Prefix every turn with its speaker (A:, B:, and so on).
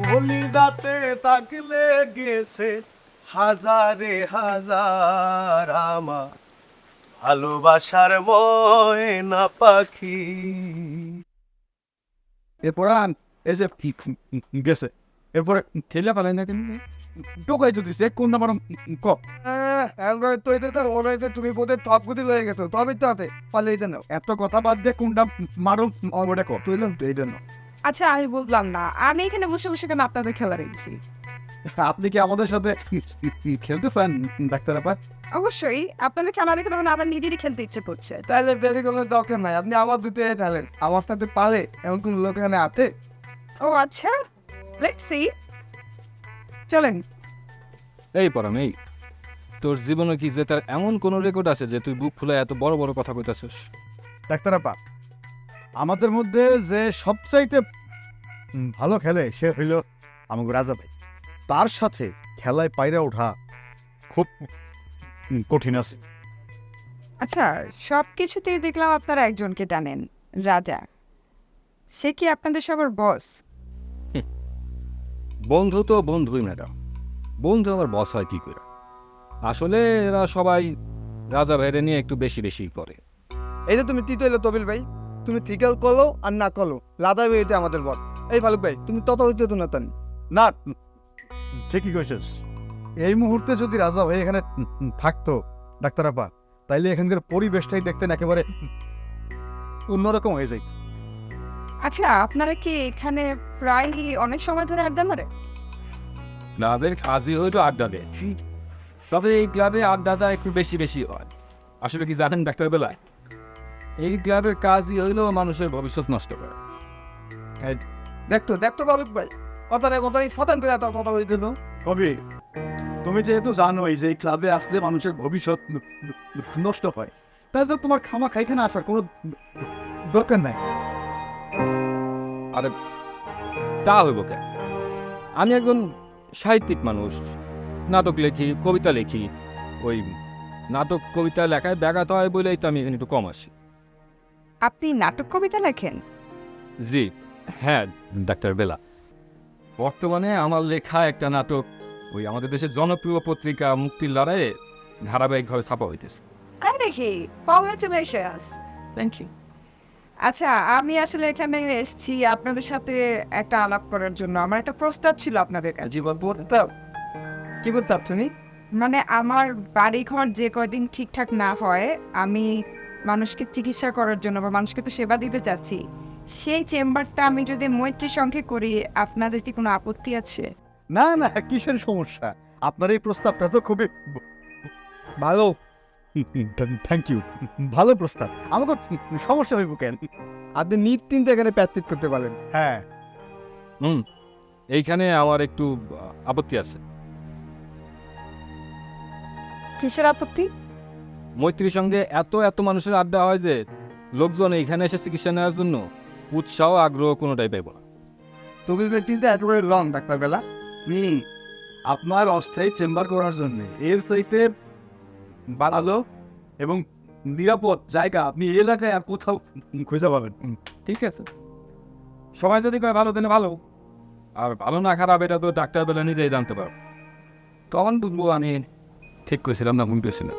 A: কলিদাতে তাকলে গেছে হাজারে হাজার আমার ভালোবাসার ময়না পাখি। এরপর এই যে গেছে, এরপরে
B: খেলে পালাই না কেন?
A: টোকাই তো দিছে কোন নাম্বার ক
B: তো এটা তো ওরা তুমি বোধহয় টপ গতি লয়ে গেছো, তবে তো হাতে পালিয়ে দেন।
A: এত কথা বাদ দিয়ে কোনটা মারো ওটা ক
B: তুইলাম তো এইটা না।
C: আচ্ছা আমি বুঝলাম না, আমি এখানে বসে বসে কেন আপনাদের খেলা দেখছি?
A: আপনি কি আমাদের সাথে খেলতে চান ডাক্তার আপা?
C: অবশ্যই আপনাদের খেলা দেখে তখন আমার নিজেরই খেলতে ইচ্ছে করছে।
B: তাহলে দেরি কোনো দরকার নাই, আপনি আমার দুটো ট্যালেন্ট আমার সাথে পারে এমন কোন লোক এখানে আছে?
C: ও আচ্ছা, লেটস সি, চলেন।
D: এই পরাম, এই তোর জীবনে কি যে তার এমন কোন রেকর্ড আছে যে তুই বুক ফুলে এত বড় বড় কথা কইতাছিস?
A: ডাক্তার আপা, আমাদের মধ্যে যে সবচাইতে ভালো খেলে সে হইল আমাকে রাজা ভাই। তার সাথে খেলায় পাইরা ওঠা খুব কঠিন আছে।
C: আচ্ছা, সব কিছুতেই দেখলাম আপনারা একজনকে টানেন, রাজা। সে কি আপনাদের সবার বস?
D: বন্ধু তো বন্ধুই ম্যাডাম, বন্ধু আমার বস হয় কি করে? আসলে এরা সবাই রাজা ভাইরে নিয়ে একটু বেশি বেশি করে।
B: এই যে তুমি তৃতীয় এলো তবিল ভাই, তুমি ঠিকাল করো আর না করো, লাদা ভাই এটা আমাদের বল। এই ফালুক ভাই তুমি তত হইতে তো না তান।
A: না, ঠিকই কইছিস। এই মুহূর্তে যদি রাজা ভাই এখানে থাকতো ডাক্তার আপা, তাইলে এখানকার পরিবেশটাই দেখতেন একেবারে অন্যরকম হয়ে যায়।
C: আচ্ছা, আপনারা কি এখানে প্রায় অনেক সময় ধরে আড্ডা মারে?
D: ক্লাবের কাজই হয়তো আড্ডা দেয়, তবে এই ক্লাবে আড্ডাটা একটু বেশি বেশি হয়। আসলে কি জানেন ডাক্তার বেলায়, এই ক্লাবের কাজই হইল মানুষের ভবিষ্যৎ নষ্ট করে।
B: দেখতো দেখতো ফালুক ভাই, কথাই ফতান করে এত কথা হয়ে গেল।
A: কবি, তুমি যেহেতু জানোই যে এই ক্লাবে আসলে মানুষের ভবিষ্যৎ নষ্ট হয়, তাহলে তো তোমার খামা খাইখানে আসার কোনো দরকার নাই।
D: আরে তা হইব কেন? আমি একজন সাহিত্যিক মানুষ, নাটক লেখি, কবিতা লেখি। ওই নাটক কবিতা লেখায় ব্যাঘাত হয় বলেই তো আমি এখানে একটু কম আসি।
C: আপনি নাটক কবিতা লেখেন?
D: জি হ্যাঁ ডাক্তার বেলা, বর্তমানে আমার লেখা একটা নাটক ওই আমাদের দেশের জনপ্রিয় পত্রিকা মুক্তির লড়াইয়ে ধারাবাহিকভাবে ছাপা হইতেছে।
C: আমি দেখি, কংগ্রেচুলেশনস।
D: Thank you.
C: আচ্ছা, আমি আসলে এখানে এসেছি আপনাদের সাথে একটা আলাপ করার জন্য। আমার একটা প্রস্তাব ছিল আপনাদের কাছে।
B: জীবন বলতাম কি বলতাম তুমি?
C: মানে আমার বাড়ি ঘর যে কয়দিন ঠিকঠাক না হয়, আমি মানুষকে চিকিৎসা করার জন্য বা মানুষকে তো সেবা দিতে চাচ্ছি, সেই চেম্বারটা আমি যদি মৈত্রীর সঙ্গে করি, আপনাদের কি কোনো আপত্তি আছে?
A: না না, কিসের সমস্যা? আপনার এই প্রস্তাবটা তো খুবই
B: ভালো।
A: থ্যাংক ইউ, ভালো প্রস্তাব। আমাকে সমস্যা হইব কেন?
B: আপনি নিশ্চিন্তে এখানে প্র্যাকটিস করতে পারেন।
A: হ্যাঁ,
D: এইখানে আমার একটু আপত্তি আছে।
C: কিসের আপত্তি?
D: মৈত্রীর সঙ্গে এত এত মানুষের আড্ডা হয় যে লোকজন এইখানে এসে চিকিৎসা নেওয়ার জন্য উৎসাহ আগ্রহ কোনোটাই পাইব না।
B: তুমি চিন্তা এত করে লং ডাক্তার বেলা।
A: আপনার অস্থায়ী চেম্বার করার জন্য এর চাইতে ভালো এবং নিরাপদ জায়গা আপনি এই এলাকায় আর কোথাও খুঁজে পাবেন?
D: ঠিক আছে, সবাই যদি কয় ভালো দিনে ভালো, আর ভালো না খারাপ এটা তো ডাক্তার বেলা নিজেই জানতে পারবো। তখন বুঝবো আমি ঠিক করেছিলাম না ভুল করেছিলাম।